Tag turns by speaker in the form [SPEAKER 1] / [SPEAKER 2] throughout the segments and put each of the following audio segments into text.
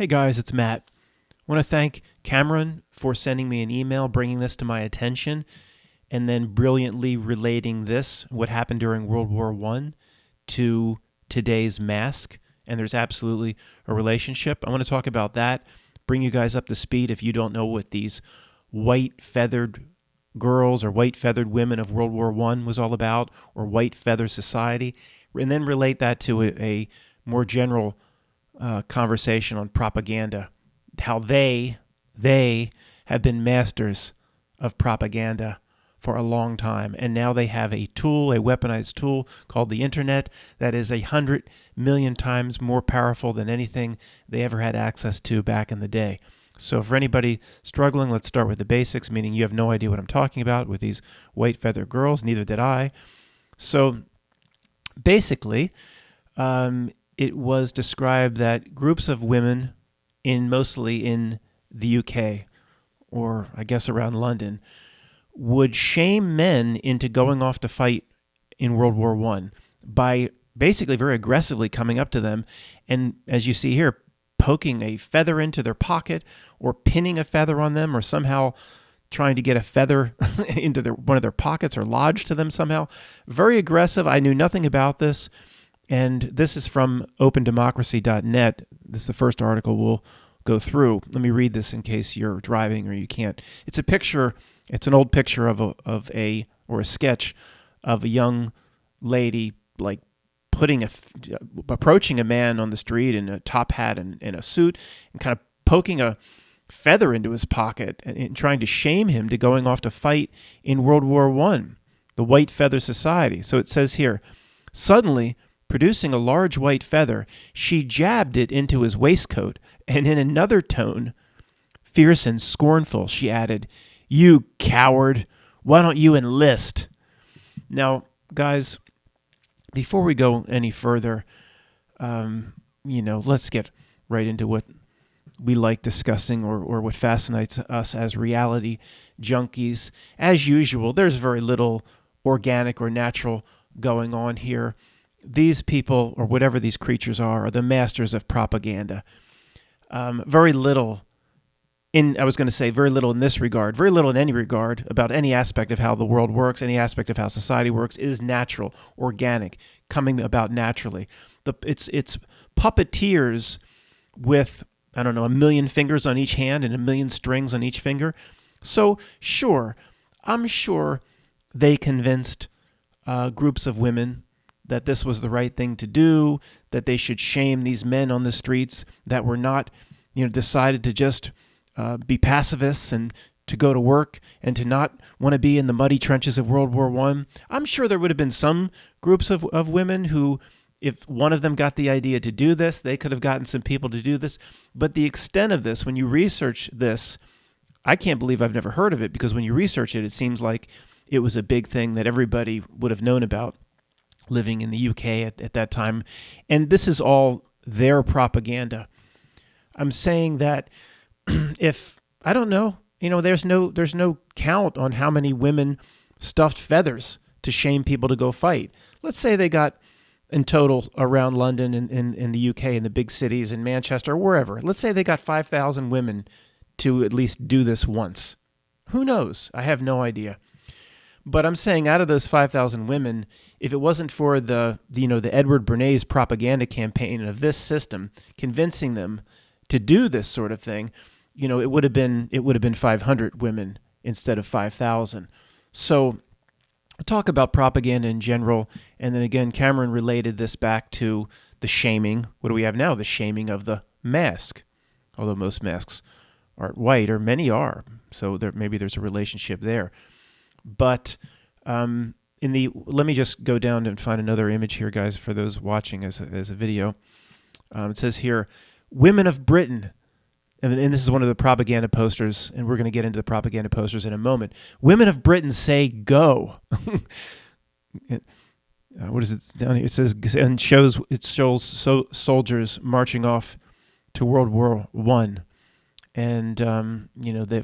[SPEAKER 1] Hey guys, it's Matt. I want to thank Cameron for sending me an email, bringing this to my attention, and then brilliantly relating this, what happened during World War I, to today's mask. And there's absolutely a relationship. I want to talk about that, bring you guys up to speed if you don't know what these white feathered girls or white feathered women of World War I was all about, or white feather society, and then relate that to a more general conversation on propaganda, how they have been masters of propaganda for a long time, and now they have a tool, a weaponized tool called the internet that is 100 million times more powerful than anything they ever had access to back in the day. So for anybody struggling, let's start with the basics, meaning you have no idea what I'm talking about with these white feather girls. Neither did I. So basically, it was described that groups of women, mostly in the UK, or I guess around London, would shame men into going off to fight in World War I by basically very aggressively coming up to them and, as you see here, poking a feather into their pocket or pinning a feather on them or somehow trying to get a feather into one of their pockets or lodged to them somehow. Very aggressive. I knew nothing about this. And this is from opendemocracy.net. This is the first article we'll go through. Let me read this in case you're driving or you can't. It's a picture. It's an old picture of a sketch of a young lady like approaching a man on the street in a top hat and a suit and kind of poking a feather into his pocket and trying to shame him to going off to fight in World War I, the White Feather Society. So it says here, suddenly, producing a large white feather, she jabbed it into his waistcoat, and in another tone, fierce and scornful, she added, "You coward, why don't you enlist?" Now, guys, before we go any further, let's get right into what we like discussing or what fascinates us as reality junkies. As usual, there's very little organic or natural going on here. These people, or whatever these creatures are the masters of propaganda. Very little in this regard, very little in any regard about any aspect of how the world works, any aspect of how society works is natural, organic, coming about naturally. It's puppeteers with, I don't know, 1 million fingers on each hand and 1 million strings on each finger. So I'm sure they convinced groups of women that this was the right thing to do, that they should shame these men on the streets that were not, decided to just be pacifists and to go to work and to not want to be in the muddy trenches of World War I. I'm sure there would have been some groups of women who, if one of them got the idea to do this, they could have gotten some people to do this. But the extent of this, when you research this, I can't believe I've never heard of it, because when you research it, it seems like it was a big thing that everybody would have known about living in the UK at that time. And this is all their propaganda. I'm saying that if, I don't know, there's no count on how many women stuffed feathers to shame people to go fight. Let's say they got, in total, around London and in the UK, in the big cities, in Manchester, or wherever, let's say they got 5,000 women to at least do this once. Who knows? I have no idea. But I'm saying out of those 5,000 women, if it wasn't for the Edward Bernays propaganda campaign of this system convincing them to do this sort of thing, it would have been 500 women instead of 5,000. So I'll talk about propaganda in general, and then again, Cameron related this back to the shaming. What do we have now? The shaming of the mask, although most masks aren't white, or many are. So maybe there's a relationship there. But let me just go down and find another image here, guys, for those watching as a video. It says here, women of Britain, and this is one of the propaganda posters, and we're going to get into the propaganda posters in a moment. Women of Britain say go. What is it down here? It says, and shows soldiers marching off to World War I, and they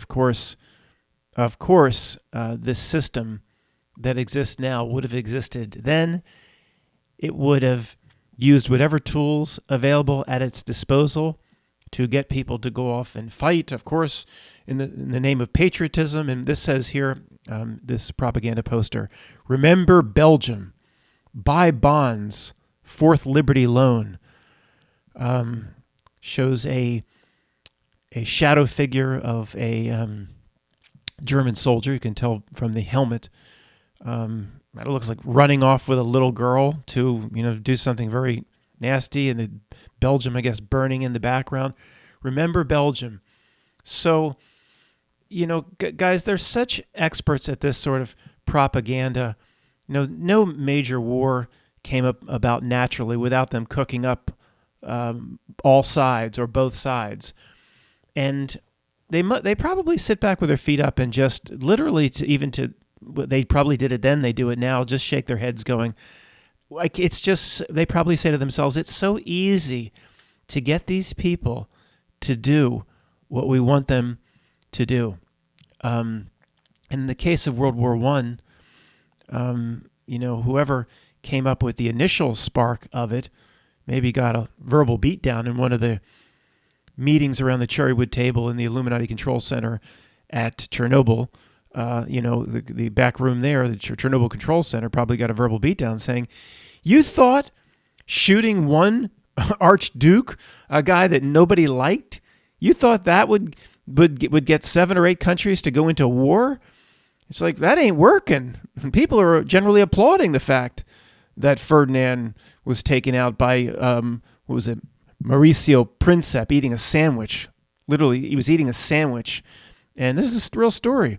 [SPEAKER 1] of course, this system that exists now would have existed then. It would have used whatever tools available at its disposal to get people to go off and fight, of course, in the name of patriotism. And this says here, this propaganda poster, remember Belgium, buy bonds, Fourth Liberty Loan. Shows a shadow figure of a German soldier. You can tell from the helmet. It looks like running off with a little girl to, do something very nasty. And the Belgium, I guess, burning in the background. Remember Belgium. So, guys, they're such experts at this sort of propaganda. No major war came about naturally without them cooking up all sides or both sides. And they probably sit back with their feet up and just literally they probably did it then, they do it now, just shake their heads going, like, it's just, they probably say to themselves, it's so easy to get these people to do what we want them to do. In the case of World War I, whoever came up with the initial spark of it maybe got a verbal beatdown in one of the meetings around the cherrywood table in the Illuminati Control Center at Chernobyl. The back room there, the Chernobyl Control Center, probably got a verbal beatdown saying, you thought shooting one archduke, a guy that nobody liked, you thought that would get 7 or 8 countries to go into war? It's like, that ain't working. People are generally applauding the fact that Ferdinand was taken out by, Mauricio Princip eating a sandwich. Literally, he was eating a sandwich. And this is a real story.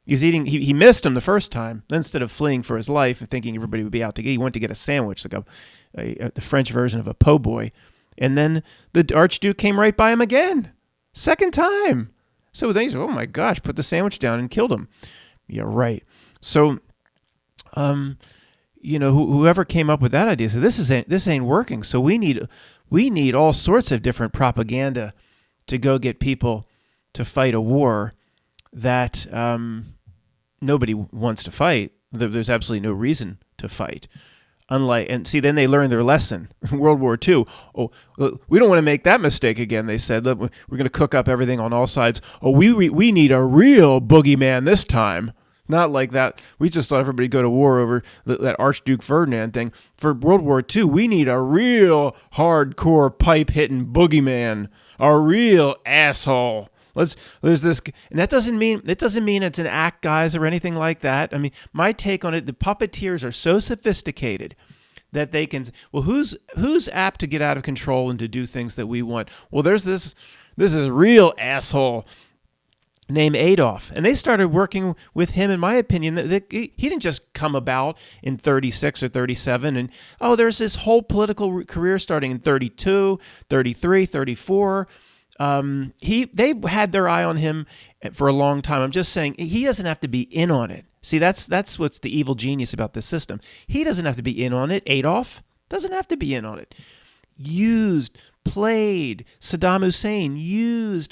[SPEAKER 1] He missed him the first time. Then instead of fleeing for his life and thinking everybody would be out to get, he went to get a sandwich, like the French version of a po' boy. And then the Archduke came right by him again. Second time. So they said, oh my gosh, put the sandwich down and killed him. Yeah, right. So, whoever came up with that idea said, this ain't working. So we need all sorts of different propaganda to go get people to fight a war that nobody wants to fight. There's absolutely no reason to fight. Then they learned their lesson. World War II. Oh, we don't want to make that mistake again, they said. We're going to cook up everything on all sides. Oh, we need a real boogeyman this time. Not like that. We just thought everybody go to war over that Archduke Ferdinand thing. For World War II, we need a real hardcore pipe-hitting boogeyman. A real asshole. There's this, and that doesn't mean it's an act, guys, or anything like that. I mean, my take on it, the puppeteers are so sophisticated that they can, well, who's apt to get out of control and to do things that we want? Well, there's this is real asshole named Adolf, and they started working with him, in my opinion, that he didn't just come about in 36 or 37, and there's this whole political career starting in 32, 33, 34. They had their eye on him for a long time. I'm just saying he doesn't have to be in on it. See, that's what's the evil genius about this system. He doesn't have to be in on it. Adolf doesn't have to be in on it. Saddam Hussein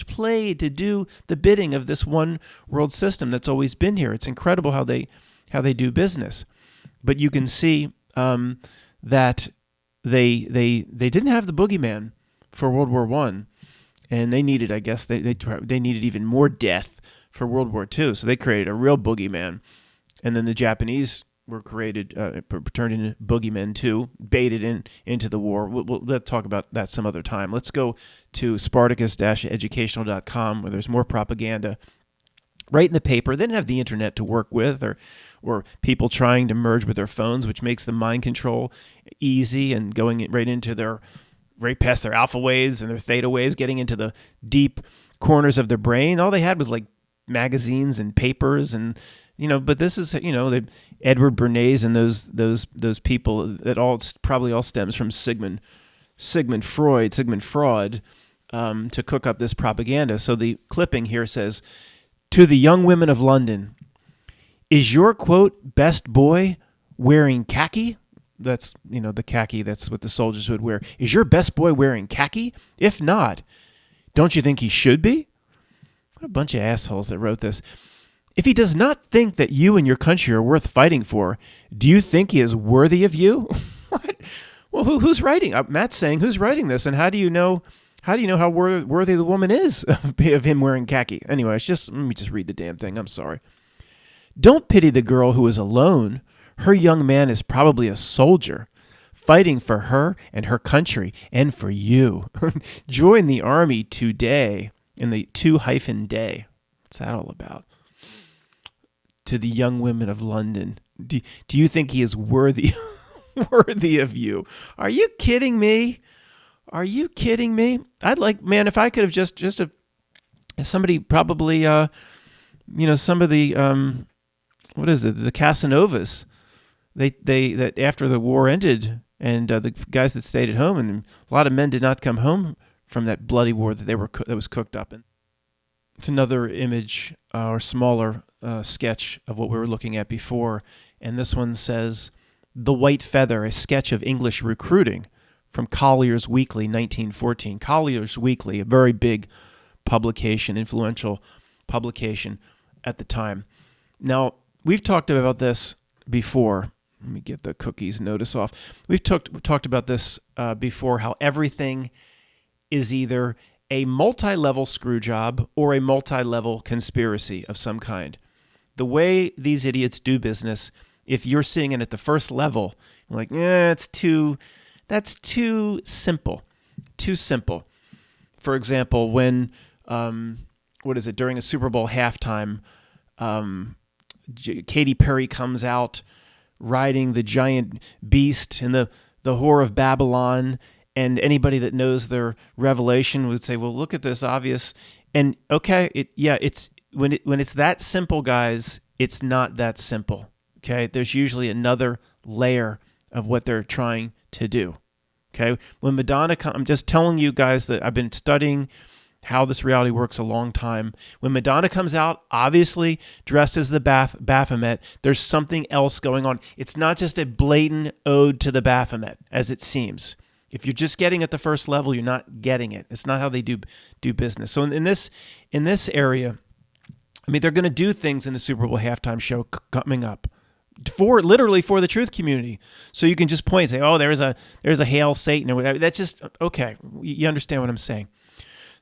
[SPEAKER 1] played to do the bidding of this one world system that's always been here. It's incredible how they do business. But you can see that they didn't have the boogeyman for World War I. And they needed, I guess, they needed even more death for World War II. So they created a real boogeyman. And then the Japanese were turned into boogeymen too, baited into the war. Let's talk about that some other time. Let's go to Spartacus-educational.com, where there's more propaganda right in the paper. They didn't have the internet to work with, or people trying to merge with their phones, which makes the mind control easy and going right past their alpha waves and their theta waves, getting into the deep corners of their brain. All they had was like magazines and papers, and but this is the Edward Bernays and those people that probably all stems from Sigmund Freud to cook up this propaganda. So the clipping here says, to the young women of London, is your quote best boy wearing khaki? That's, the khaki, that's what the soldiers would wear. Is your best boy wearing khaki? If not, don't you think he should be? What a bunch of assholes that wrote this. If he does not think that you and your country are worth fighting for, do you think he is worthy of you? What? Well, who's writing? Matt's saying, who's writing this? And how do you know How do you know how worthy the woman is of him wearing khaki? Anyway, let me just read the damn thing. I'm sorry. Don't pity the girl who is alone. Her young man is probably a soldier, fighting for her and her country and for you. Join the army today in the 2-day. What's that all about? To the young women of London. Do you think he is worthy of you? Are you kidding me? Are you kidding me? I'd like, man, if I could have just somebody probably, some of the, what is it? The Casanovas. That after the war ended, and the guys that stayed at home, and a lot of men did not come home from that bloody war that was cooked up in. It's another image or smaller sketch of what we were looking at before, and this one says, "The White Feather: A Sketch of English Recruiting," from Colliers Weekly, 1914. Colliers Weekly, a very big publication, influential publication at the time. Now, we've talked about this before. Let me get the cookies notice off. We've talked about this before, how everything is either a multi-level screw job or a multi-level conspiracy of some kind. The way these idiots do business, if you're seeing it at the first level, you're like, that's too simple. Too simple. For example, when, during a Super Bowl halftime, Katy Perry comes out riding the giant beast in the Whore of Babylon, and anybody that knows their Revelation would say, well, look at this obvious. And okay, it's when it's that simple, guys, it's not that simple. Okay, there's usually another layer of what they're trying to do. Okay, when Madonna I'm just telling you guys that I've been studying how this reality works a long time. When Madonna comes out, obviously dressed as the Baphomet, there's something else going on. It's not just a blatant ode to the Baphomet, as it seems. If you're just getting at the first level, you're not getting it. It's not how they do business. So in this area, I mean, they're going to do things in the Super Bowl halftime show coming up literally for the truth community. So you can just point and say, oh, there's a Hail Satan or whatever. That's just, okay. You understand what I'm saying.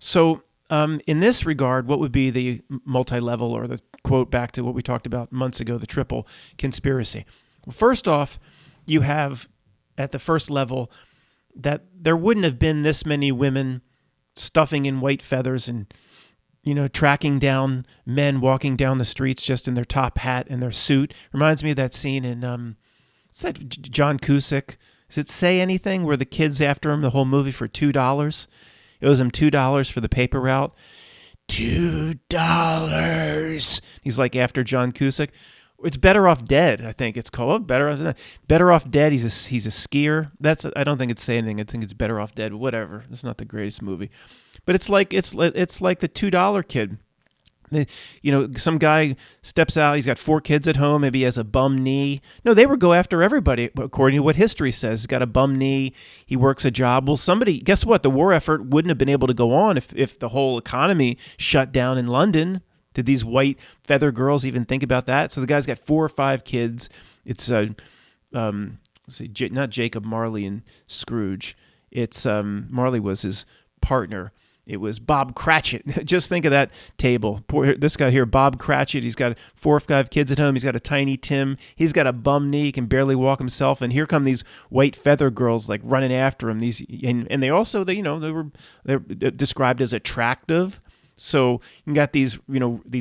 [SPEAKER 1] So in this regard, what would be the multi-level, or the quote back to what we talked about months ago, the triple conspiracy? Well, first off, you have at the first level that there wouldn't have been this many women stuffing in white feathers and, tracking down men walking down the streets just in their top hat and their suit. Reminds me of that scene in, what's that, John Cusack? Does it Say Anything, where the kid's after him the whole movie for $2? It owes him $2 for the paper route. $2. He's like after John Cusack. It's Better Off Dead, I think it's called. Better Off Dead. He's a skier. I don't think it's Say Anything. I think it's Better Off Dead. Whatever. It's not the greatest movie, but it's like the $2 kid. Some guy steps out. He's got 4 kids at home. Maybe he has a bum knee. No, they would go after everybody, according to what history says. He's got a bum knee. He works a job. Well, guess what? The war effort wouldn't have been able to go on if the whole economy shut down in London. Did these white feather girls even think about that? So the guy's got 4 or 5 kids. It's not Jacob Marley and Scrooge. It's Marley was his partner. It was Bob Cratchit. Just think of that table. This guy here, Bob Cratchit, he's got 4 or 5 kids at home. He's got a tiny Tim. He's got a bum knee. He can barely walk himself. And here come these white feather girls like running after him. And they also, they're described as attractive. So you got these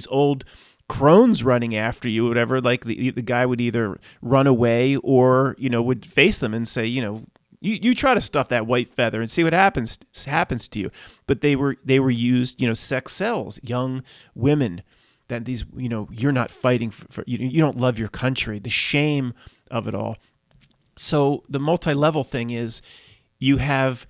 [SPEAKER 1] old crones running after you, whatever. Like the guy would either run away or, would face them and say, You try to stuff that white feather and see what happens to you. But they were used, sex sells, young women, that these, you're not fighting for you don't love your country, the shame of it all. So the multi-level thing is you have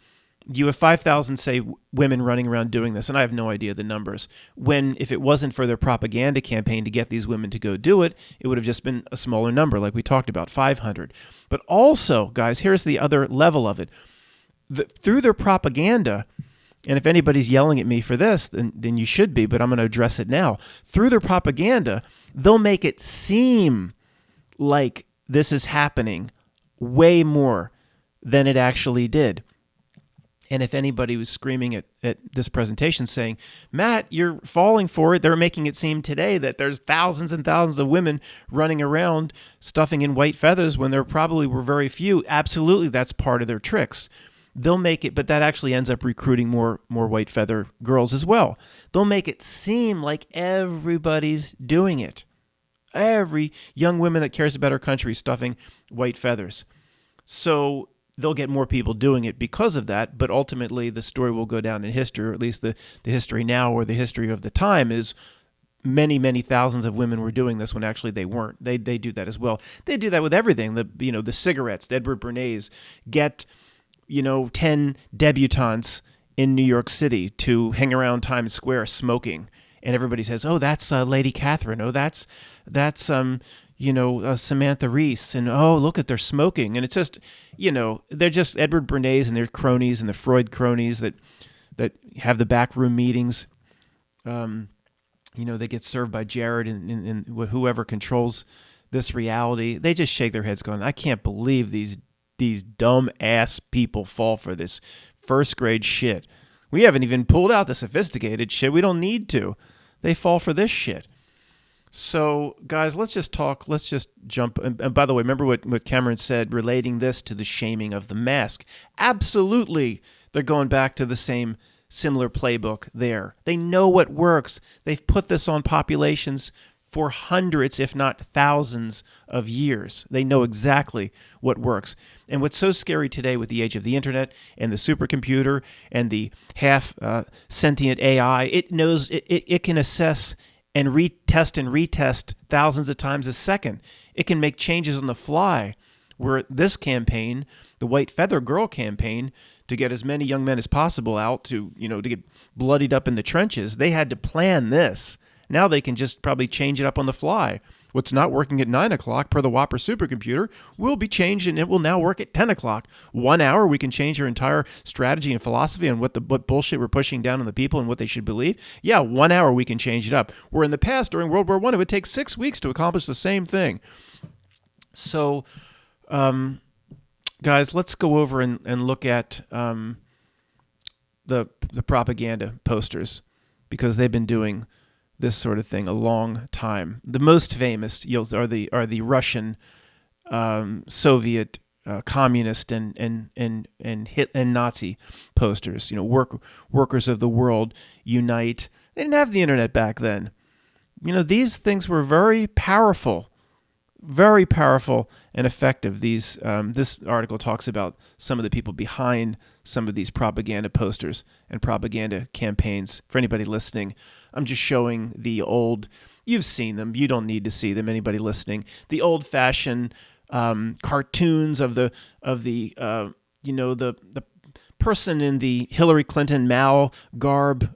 [SPEAKER 1] 5,000, say, women running around doing this, and I have no idea the numbers. If it wasn't for their propaganda campaign to get these women to go do it, it would have just been a smaller number, like we talked about, 500. But also, guys, here's the other level of it. Through their propaganda, and if anybody's yelling at me for this, then you should be, but I'm going to address it now. Through their propaganda, they'll make it seem like this is happening way more than it actually did. And if anybody was screaming at this presentation saying, Matt, you're falling for it, they're making it seem today that there's thousands and thousands of women running around stuffing in white feathers when there probably were very few. Absolutely, that's part of their tricks. They'll make it, but that actually ends up recruiting more white feather girls as well. They'll make it seem like everybody's doing it. Every young woman that cares about her country is stuffing white feathers. So they'll get more people doing it because of that, but ultimately the story will go down in history, or at least the history now or the history of the time is many, many thousands of women were doing this when actually they weren't. They do that as well. They do that with everything. The cigarettes, Edward Bernays get 10 debutantes in New York City to hang around Times Square smoking, and everybody says, "Oh, that's Lady Catherine. Oh, that's Samantha Reese, and oh, look at they're smoking." And it's just, they're just Edward Bernays and their cronies and the Freud cronies that have the backroom meetings. They get served by Jared and whoever controls this reality. They just shake their heads going, I can't believe these dumb ass people fall for this first grade shit. We haven't even pulled out the sophisticated shit. We don't need to. They fall for this shit. So, guys, let's just jump. And by the way, remember what Cameron said relating this to the shaming of the mask. Absolutely, they're going back to the same similar playbook there. They know what works. They've put this on populations for hundreds, if not thousands of years. They know exactly what works. And what's so scary today with the age of the internet and the supercomputer and the half sentient AI, it knows it can assess and retest thousands of times a second. It can make changes on the fly. Where this campaign, the White Feather Girl campaign, to get as many young men as possible out to get bloodied up in the trenches, they had to plan this. Now they can just probably change it up on the fly. What's not working at 9 o'clock per the Whopper supercomputer will be changed, and it will now work at 10 o'clock. 1 hour, we can change our entire strategy and philosophy and what bullshit we're pushing down on the people and what they should believe. Yeah, 1 hour we can change it up. Where in the past, during World War I, it would take 6 weeks to accomplish the same thing. So, guys, let's go over and look at the propaganda posters, because they've been doing this sort of thing a long time. The most famous are the Russian, Soviet, communist and Nazi posters. Workers of the world unite. They didn't have the internet back then. These things were very powerful and effective. This article talks about some of the people behind some of these propaganda posters and propaganda campaigns. For anybody listening, I'm just showing the old. You've seen them. You don't need to see them. Anybody listening, the old-fashioned cartoons of the person in the Hillary Clinton Mao garb.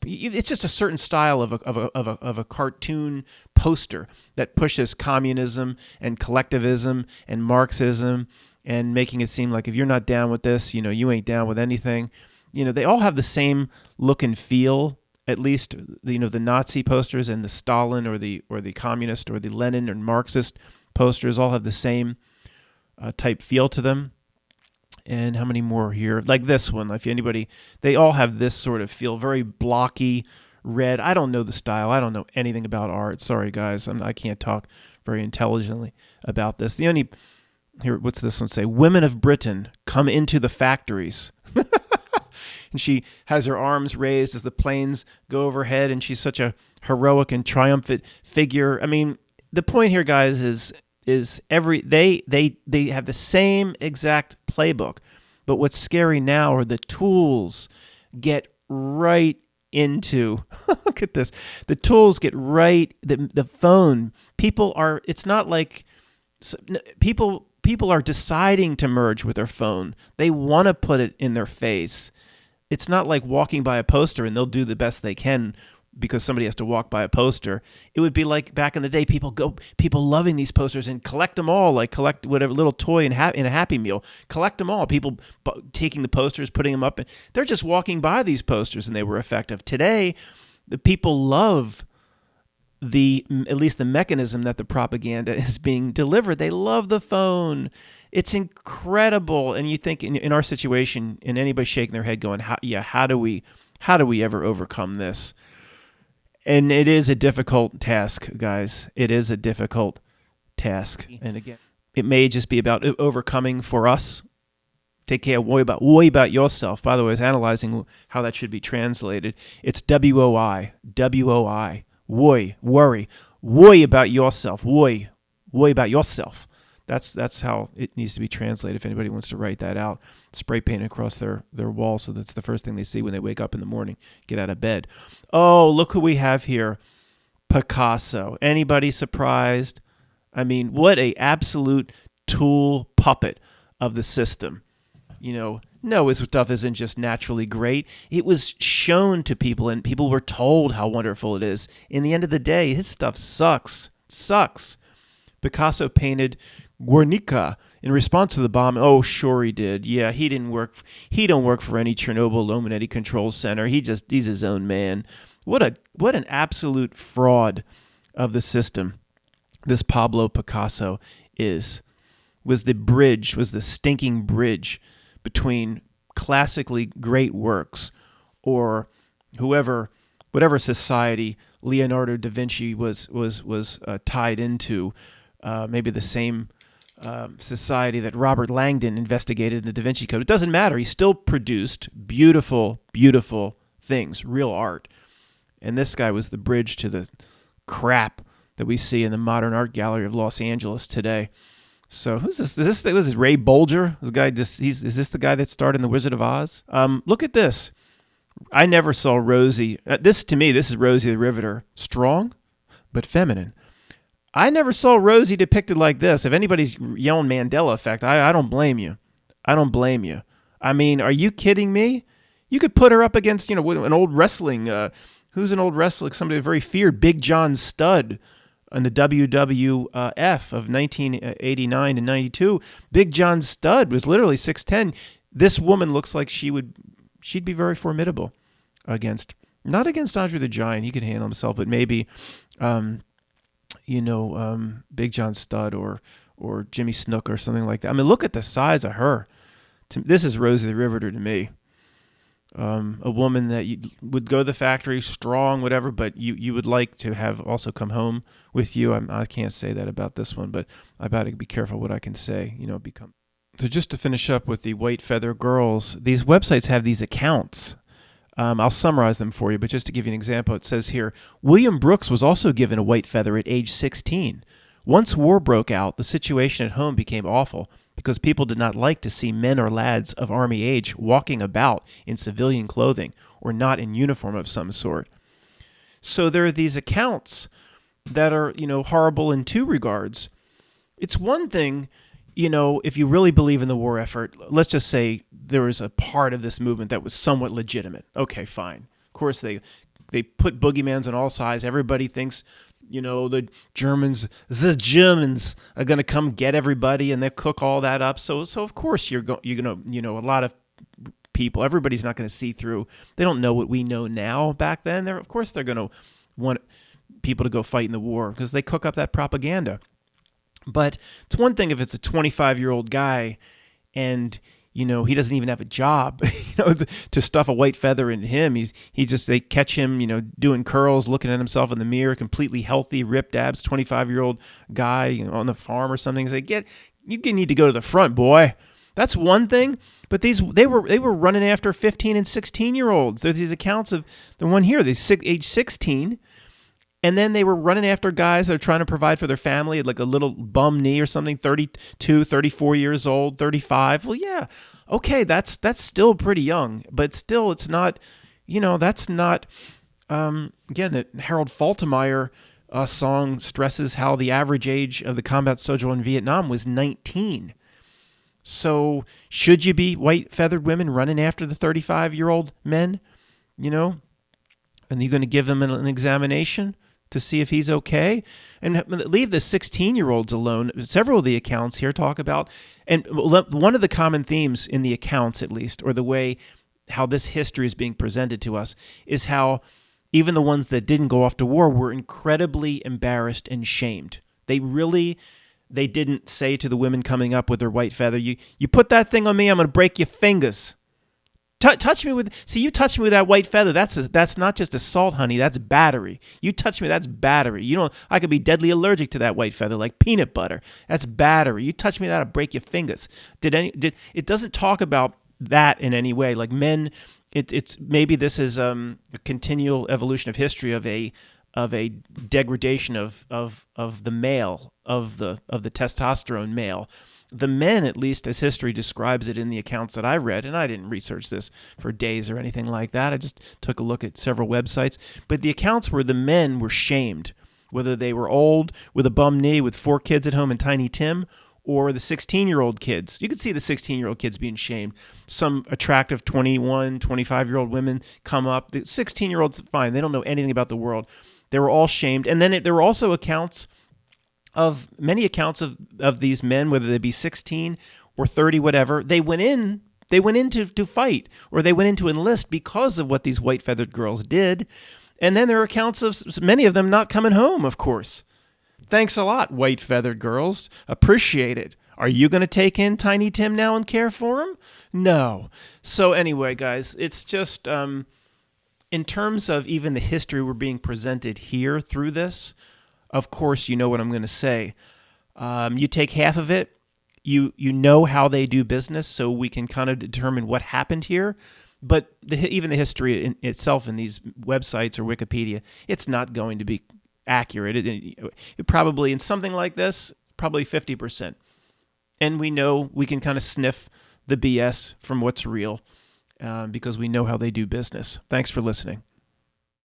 [SPEAKER 1] It's just a certain style of a cartoon poster that pushes communism and collectivism and Marxism, and making it seem like if you're not down with this, you ain't down with anything. They all have the same look and feel. At least the Nazi posters and the Stalin or the communist or the Lenin or Marxist posters all have the same type feel to them. And how many more here? Like this one, if anybody, they all have this sort of feel, very blocky, red. I don't know the style. I don't know anything about art. Sorry, guys. I can't talk very intelligently about this. What's this one say? Women of Britain, come into the factories. And she has her arms raised as the planes go overhead, and she's such a heroic and triumphant figure. I mean, the point here, guys, is they have the same exact playbook, but what's scary now are the tools get right into. Look at this. The tools get right. The phone. It's not like people are deciding to merge with their phone. They want to put it in their face. It's not like walking by a poster and they'll do the best they can because somebody has to walk by a poster. It would be like back in the day, people loving these posters and collect them all, like collect whatever little toy in a Happy Meal. Collect them all. People taking the posters, putting them up. They're just walking by these posters and they were effective. Today, the people love at least the mechanism that the propaganda is being delivered. They love the phone. It's incredible. And you think in our situation, and anybody shaking their head going, how do we ever overcome this? And it is a difficult task, guys. It is a difficult task. And again, it may just be about overcoming for us. Take care, worry about yourself. By the way, I was analyzing how that should be translated. It's W-O-I, worry about yourself, worry about yourself. That's how it needs to be translated. If anybody wants to write that out, spray paint across their wall, so that's the first thing they see when they wake up in the morning, get out of bed. Oh, look who we have here, Picasso. Anybody surprised? I mean, what a absolute tool puppet of the system. No, his stuff isn't just naturally great. It was shown to people, and people were told how wonderful it is. In the end of the day, his stuff sucks. Picasso painted Guernica in response to the bomb. Oh, sure he did. Yeah, he don't work for any Chernobyl Illuminati control center. He's his own man. What an absolute fraud of the system this Pablo Picasso was the stinking bridge between classically great works or whatever society Leonardo da Vinci was tied into, maybe the same society that Robert Langdon investigated in the Da Vinci Code. It doesn't matter. He still produced beautiful, beautiful things, real art. And this guy was the bridge to the crap that we see in the Modern Art Gallery of Los Angeles today. So who's this? Was this Ray Bolger? Is this the guy that starred in The Wizard of Oz? Look at this. I never saw Rosie. This is Rosie the Riveter. Strong, but feminine. I never saw Rosie depicted like this. If anybody's yelling Mandela effect, I don't blame you. I mean, are you kidding me? You could put her up against, an old wrestling, who's an old wrestler, somebody very feared, Big John Studd in the WWF of 1989 and 92. Big John Studd was literally 6'10". This woman looks like she'd be very formidable not against Andre the Giant. He could handle himself, but maybe, Big John Studd or Jimmy Snook or something like that. I mean, look at the size of her. This is Rosie the Riveter to me. A woman that you would go to the factory, strong, whatever, but you would like to have also come home with you. I can't say that about this one, but I got to be careful what I can say. So just to finish up with the white feather girls, these websites have these accounts. I'll summarize them for you, but just to give you an example, it says here, William Brooks was also given a white feather at age 16. Once war broke out, the situation at home became awful because people did not like to see men or lads of army age walking about in civilian clothing or not in uniform of some sort. So there are these accounts that are, horrible in two regards. It's one thing, if you really believe in the war effort, let's just say there was a part of this movement that was somewhat legitimate. Okay, fine. Of course, they put boogeyman's on all sides. Everybody thinks, the Germans are going to come get everybody and they cook all that up. So of course you're going to, a lot of people, everybody's not going to see through. They don't know what we know now back then. Of course they're going to want people to go fight in the war because they cook up that propaganda. But it's one thing if it's a 25-year-old guy and, he doesn't even have a job, to stuff a white feather into him. They catch him, doing curls, looking at himself in the mirror, completely healthy, ripped abs, 25-year-old guy, on the farm or something. Say, you need to go to the front, boy. That's one thing. But they were running after 15 and 16-year-olds. There's these accounts of the one here, age 16. And then they were running after guys that are trying to provide for their family, like a little bum knee or something, 32, 34 years old, 35. Well, yeah, okay, that's still pretty young. But still, it's not, that's not, again, the Harold Faltermeyer song stresses how the average age of the combat soldier in Vietnam was 19. So should you be white-feathered women running after the 35-year-old men, And you're going to give them an examination to see if he's okay, and leave the 16-year-olds alone. Several of the accounts here talk about, and one of the common themes in the accounts, at least, or the way how this history is being presented to us, is how even the ones that didn't go off to war, were incredibly embarrassed and shamed. They didn't say to the women coming up with their white feather, you put that thing on me, I'm going to break your fingers. Touch me with, see, you touch me with that white feather. That's not just assault, honey. That's battery. You touch me, that's battery. I could be deadly allergic to that white feather, like peanut butter. That's battery. You touch me, that'll break your fingers. It doesn't talk about that in any way. Like men, it's maybe this is a continual evolution of history of a degradation of the male, of the testosterone male. The men, at least as history describes it in the accounts that I read, and I didn't research this for days or anything like that, I just took a look at several websites, but the accounts where the men were shamed, whether they were old, with a bum knee, with 4 kids at home and Tiny Tim, or the 16-year-old kids. You could see the 16-year-old kids being shamed. Some attractive 21, 25-year-old women come up. The 16-year-olds, fine, they don't know anything about the world. They were all shamed. And then there were also many accounts of these men, whether they be 16 or 30, whatever. They went in to fight, or they went in to enlist because of what these white-feathered girls did. And then there are accounts of many of them not coming home, of course. Thanks a lot, white-feathered girls. Appreciate it. Are you going to take in Tiny Tim now and care for him? No. So anyway, guys, it's just in terms of even the history we're being presented here through this, of course, you know what I'm going to say. You take half of it, you know how they do business, so we can kind of determine what happened here. But even the history itself in these websites or Wikipedia, it's not going to be accurate. It probably, in something like this, probably 50%. And we know we can kind of sniff the BS from what's real because we know how they do business. Thanks for listening.